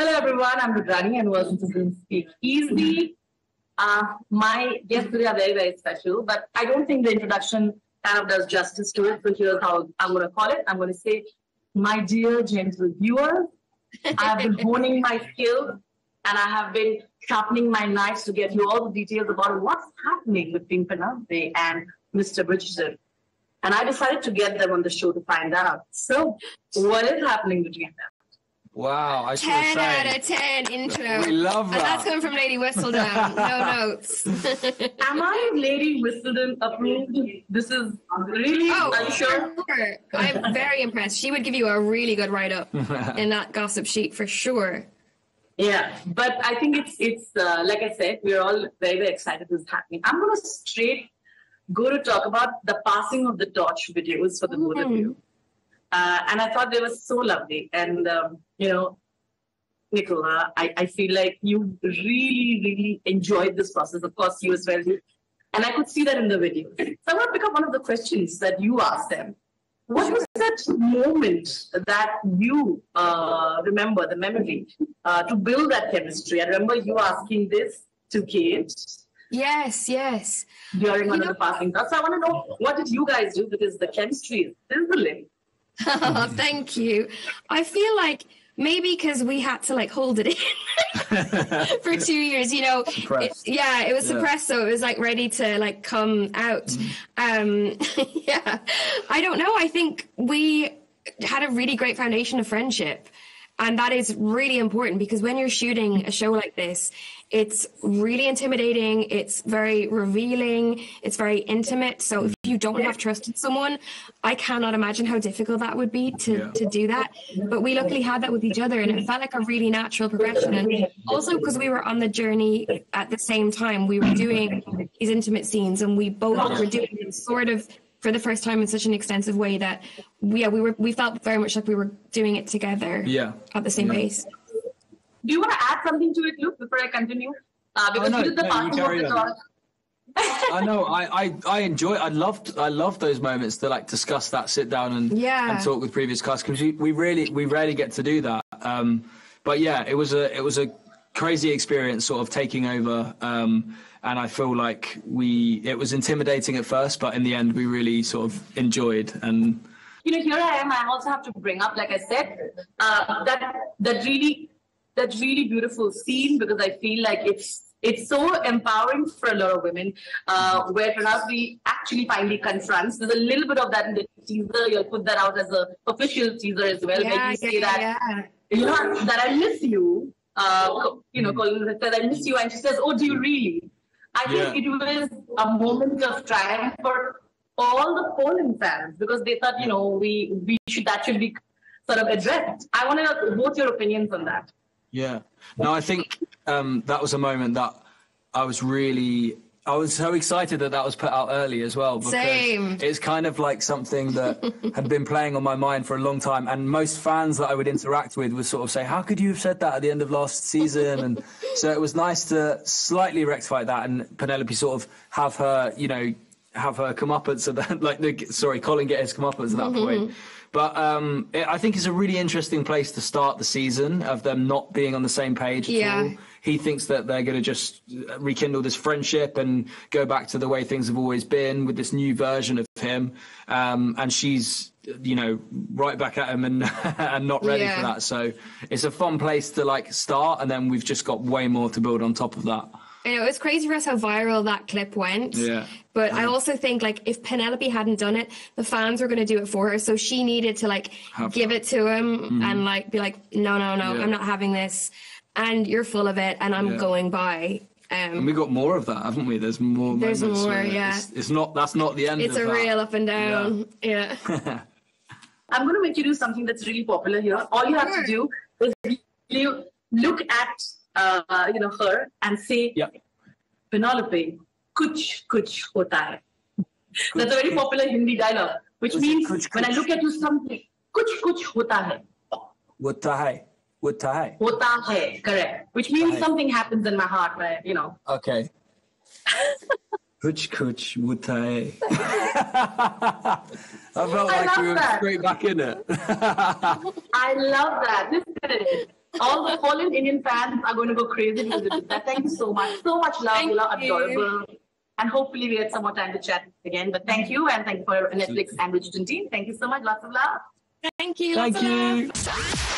Hello everyone, I'm Rudrani and welcome to Zoom Speak Easy. My guests today are very, very special, but I don't think the introduction kind of does justice to it. So here's how I'm going to call it. I'm going to say, my dear gentle viewers, I have been honing my skills and I have been sharpening my knives to get you all the details about what's happening between Penelope and Mr. Bridgerton. And I decided to get them on the show to find out. So, what is happening between them? Wow, I should 10 say. out of 10 intro. We love that. And that's coming from Lady Whistledown. No notes. Am I Lady Whistledown approved? This is really, are you sure? I'm very impressed. She would give you a really good write-up in that gossip sheet for sure. Yeah, but I think it's like I said, we're all very, very excited this is happening. I'm going to straight go to talk about the passing of the torch videos for the both of you. And I thought they were so lovely. And, Nicola, I feel like you really, really enjoyed this process. Of course, you as well. And I could see that in the video. So I want to pick up one of the questions that you asked them. What was that moment that you remember, the memory, to build that chemistry? I remember you asking this to Kate. Yes. During one of the passing thoughts. So I want to know, what did you guys do? Because the chemistry is sizzling. Oh, thank you. I feel like maybe because we had to hold it in for 2 years, it was suppressed, so it was ready to come out. Yeah, I don't know. I think we had a really great foundation of friendship. And that is really important because when you're shooting a show like this, it's really intimidating. It's very revealing. It's very intimate. So if you don't have trust in someone, I cannot imagine how difficult that would be to do that. But we luckily had that with each other and it felt like a really natural progression. And also because we were on the journey at the same time, we were doing these intimate scenes and we both were doing them sort of for the first time in such an extensive way that we felt very much like we were doing it together at the same pace. Do you want to add something to it, Luke, before I continue? Because you did the passing of the torch. I know. I enjoy. I loved those moments to discuss that, sit down and talk with previous cast because we rarely get to do that. But yeah, it was a crazy experience, sort of taking over. And I feel like it was intimidating at first, but in the end, we really sort of enjoyed. And here I am. I also have to bring up, like I said, that really beautiful scene because I feel like it's so empowering for a lot of women. Where Penelope actually finally confronts. There's a little bit of that in the teaser. You'll put that out as an official teaser as well. Where you say that that I miss you. Colin says, I miss you, and she says, oh, do you really? I think it was a moment of triumph for all the Poland fans because they thought, that should be sort of addressed. I want to know both your opinions on that. Yeah. No, I think that was a moment that I was so excited that was put out early as well. Because Same. It's kind of like something that had been playing on my mind for a long time. And most fans that I would interact with would sort of say, how could you have said that at the end of last season? And so it was nice to slightly rectify that and Penelope sort of have her comeuppance at that, Colin get his comeuppance at that point. But I think it's a really interesting place to start the season of them not being on the same page at all. He thinks that they're going to just rekindle this friendship and go back to the way things have always been with this new version of him. And she's, right back at him and not ready for that. So it's a fun place to start. And then we've just got way more to build on top of that. I know, it's crazy for us how viral that clip went. Yeah. But I also think if Penelope hadn't done it, the fans were going to do it for her. So she needed to give it to him and be no, I'm not having this. And you're full of it and I'm going by. And we got more of that, haven't we? There's more. There's more, It's not. That's not the end. It's of a that. real up and down. Yeah. I'm going to make you do something that's really popular here. All you have to do is you look at her and say, Penelope, Kuch Kuch Hota hai. That's a very popular Hindi dialogue, which means when I look at you, something Kuch Kuch Hota hai. Hota hai. Hota hai. Hota hai, correct. Which means something happens in my heart, where, Okay. Kuch Kuch Hota hai. I felt like we were straight back in it. I love that. Listen, all the fallen Indian fans are going to go crazy because of that. Thank you so much. So much love. You are adorable. And hopefully we had some more time to chat again. But thank you, and thank you for Netflix and Bridgerton team. Thank you so much. Lots of love. Thank you. Thank you.